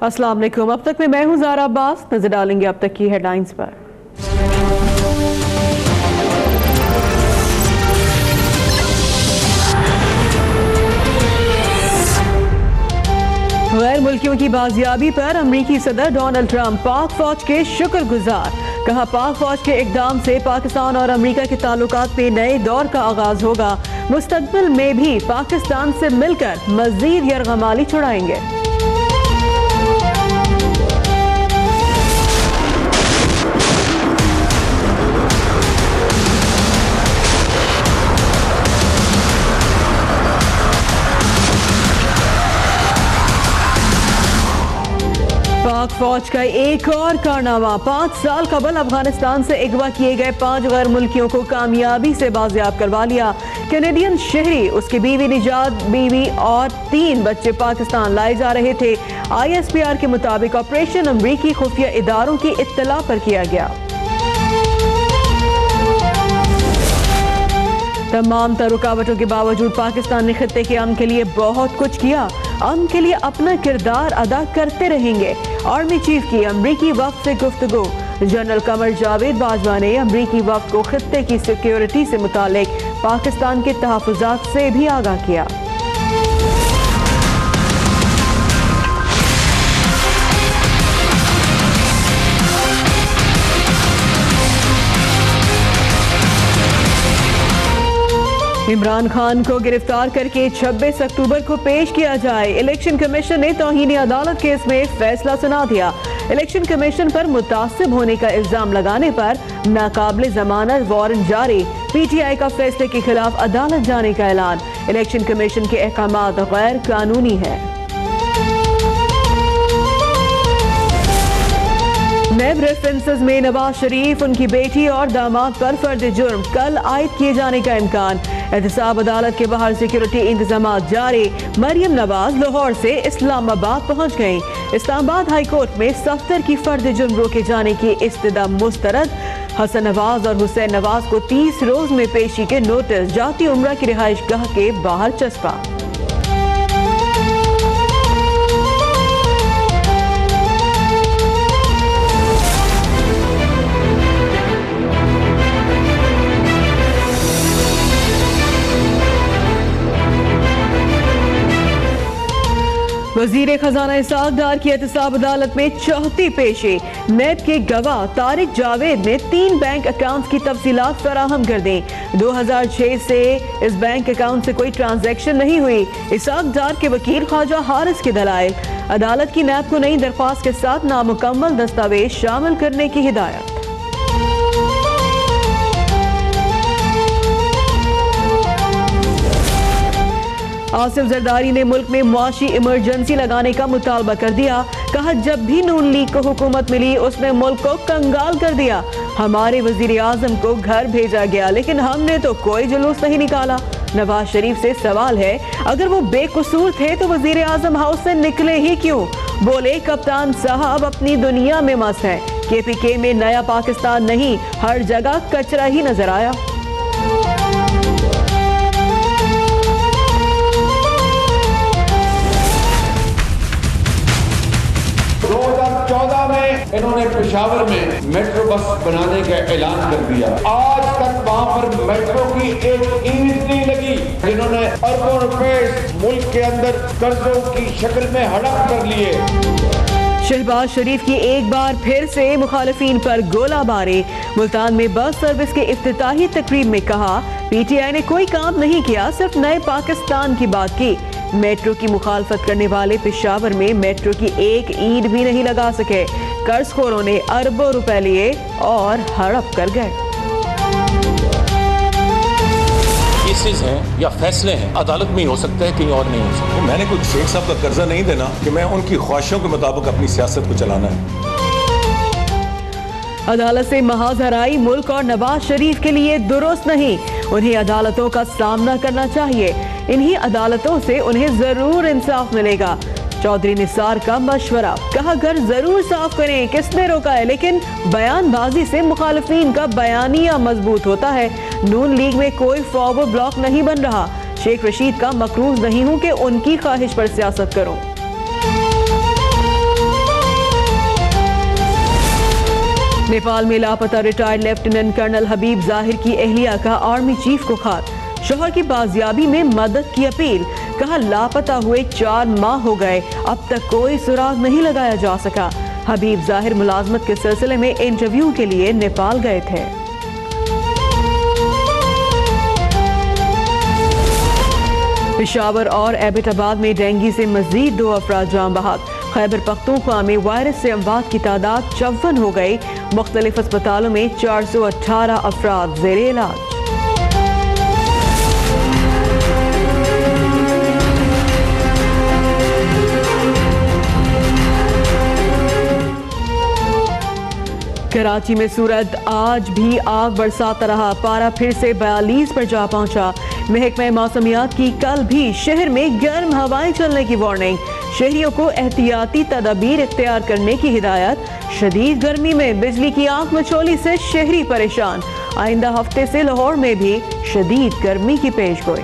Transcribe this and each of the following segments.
अस्सलाम वालेकुम। अब तक में मैं हूं ज़ारा अब्बास। नजर डालेंगे अब तक की हेडलाइंस पर। गैर मुल्कियों की बाजियाबी पर अमरीकी सदर डोनाल्ड ट्रंप पाक फौज के शुक्रगुजार। कहा, पाक फौज के इकदाम से पाकिस्तान और अमरीका के ताल्लुकात में नए दौर का आगाज होगा। मुस्तकबिल में भी पाकिस्तान से मिलकर मजीद यरगमाली छुड़ाएंगे। पाक फौज का एक और कारनामा। 5 साल कबल अफगानिस्तान से अगवा किए गए 5 गैर मुल्कियों को कामयाबी से बाजियाब करवा लिया। कैनेडियन शहरी, उसकी बीवी निजात बीवी और 3 बच्चे पाकिस्तान लाए जा रहे थे। ISPR के मुताबिक ऑपरेशन अमरीकी खुफिया इदारों की इत्तला पर किया गया। तमाम तर रुकावटों के बावजूद पाकिस्तान ने खित्ते के अमन के लिए बहुत कुछ किया। अमन के लिए अपना किरदार अदा करते रहेंगे। आर्मी चीफ की अमरीकी वफ्द से गुफ्तगू। जनरल कमर जावेद बाजवा ने अमरीकी वफ्द को खित्ते की सिक्योरिटी से मुतालिक पाकिस्तान के तहफ़्फ़ुज़ात से भी आगाह किया। इमरान खान को गिरफ्तार करके 26 अक्टूबर को पेश किया जाए। इलेक्शन कमीशन ने तौहीन अदालत केस में फैसला सुना दिया। इलेक्शन कमीशन पर मुतासिब होने का इल्जाम लगाने पर नाकाबिल जमानत वारंट जारी। PTI का फैसले के खिलाफ अदालत जाने का ऐलान। इलेक्शन कमीशन के अहकामात गैर कानूनी है। नेब रेफरेंसेस में नवाज शरीफ, उनकी बेटी और दामाद पर फर्द जुर्म कल आयद किए जाने का इम्कान। एहतसाब अदालत के बाहर सिक्योरिटी इंतजाम जारी। मरियम नवाज लाहौर से इस्लामाबाद पहुंच गईं। इस्लामाबाद हाई कोर्ट में सफ्तर की फर्द जुर्म रोके जाने की इस्तदा मुस्तरद। हसन नवाज और हुसैन नवाज को 30 रोज में पेशी के नोटिस। जाती उम्रा की रिहाइश गाह के बाहर चस्पा। वजीर खजाना इसाक डार की एहतसाब अदालत में चौथी पेशी। नेब के गवाह तारिक जावेद ने 3 बैंक अकाउंट की तफसीलात फराहम कर दी। 2006 से इस बैंक अकाउंट से कोई ट्रांजैक्शन नहीं हुई। इसाक डार के वकील ख्वाजा हारिस के दलाइल। अदालत की नेब को नई दरख्वास्त के साथ नामुकम्मल दस्तावेज शामिल करने की हिदायत। आसिफ जरदारी ने मुल्क में मुआशी इमरजेंसी लगाने का मुतालबा कर दिया। कहा, जब भी नून लीग को हुकूमत मिली उसने मुल्क को कंगाल कर दिया। हमारे वजीर आजम को घर भेजा गया लेकिन हमने तो कोई जुलूस नहीं निकाला। नवाज शरीफ से सवाल है, अगर वो बेकसूर थे तो वजीर आजम हाउस से निकले ही क्यों? बोले, कप्तान साहब अपनी दुनिया में मस्त है। KPK में नया पाकिस्तान नहीं, हर जगह कचरा ही नजर आया। 2014 में इन्होंने पेशावर में मेट्रो बस बनाने का ऐलान कर दिया। आज तक वहां पर मेट्रो की एक ईंट नहीं लगी। इन्होंने अरबों रुपए मुल्क के अंदर कर्जों की शक्ल में हड़प कर लिए। शहबाज शरीफ की एक बार फिर से मुखालिफिन पर गोलाबारी। मुल्तान में बस सर्विस के इफ्तिताही तकरीब में कहा, PTI ने कोई काम नहीं किया, सिर्फ नए पाकिस्तान की बात की। मेट्रो की मुखालफत करने वाले पेशावर में मेट्रो की एक ईंट भी नहीं लगा सके। कर्जखोरों ने अरबों रुपए लिए और हड़प कर गए। केसेस हैं या फैसले हैं अदालत में ही हो सकते हैं, कहीं और नहीं हो सकते। मैंने कुछ शेख साहब का कर्जा नहीं देना कि मैं उनकी ख्वाहिशों के मुताबिक अपनी सियासत को चलाना है। अदालत से महाजराई मुल्क और नवाज शरीफ के लिए दुरुस्त नहीं। उन्हें अदालतों का सामना करना चाहिए। इन्हीं अदालतों से उन्हें जरूर इंसाफ मिलेगा। चौधरी निसार का मशवरा। कहा, घर जरूर साफ करें, किसने रोका है, लेकिन बयानबाजी से मुखालिफिन का बयानिया मजबूत होता है। नून लीग में कोई फॉरवर्ड ब्लॉक नहीं बन रहा। शेख रशीद का मकरूज नहीं हूं कि उनकी ख्वाहिश पर सियासत करूं। नेपाल में लापता रिटायर्ड लेफ्टिनेंट कर्नल हबीब जाहिर की अहलिया का आर्मी चीफ को खत, शोहर की बाजियाबी में मदद की अपील। कहा लापता हुए 4 माह हो गए, अब तक कोई सुराग नहीं लगाया जा सका। हबीब जाहिर मुलाजमत के सिलसिले में इंटरव्यू के लिए नेपाल गए थे। पेशावर और एबटाबाद में डेंगू से मजीद 2 अफराद जान बहक। खैबर पख्तूनख्वा में वायरस से अमवात की तादाद 54 हो गई। मुख्तलिफ अस्पतालों में 418 अफराद ज़ेरे इलाज। कराची में सूरज आज भी आग बरसाता रहा। पारा फिर से 42 पर जा पहुंचा। महकमा मौसमियात की कल भी शहर में गर्म हवाएं चलने की वार्निंग। शहरियों को एहतियाती तदाबीर इख्तियार करने की हिदायत। शदीद गर्मी में बिजली की आंख मचोली से शहरी परेशान। आइंदा हफ्ते से लाहौर में भी शदीद गर्मी की पेशगोई।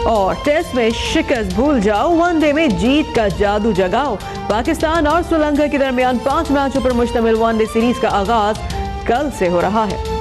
और टेस्ट में शिकस्त भूल जाओ, वनडे में जीत का जादू जगाओ। पाकिस्तान और श्रीलंका के दरमियान 5 मैचों पर मुश्तमिल वनडे सीरीज का आगाज कल से हो रहा है।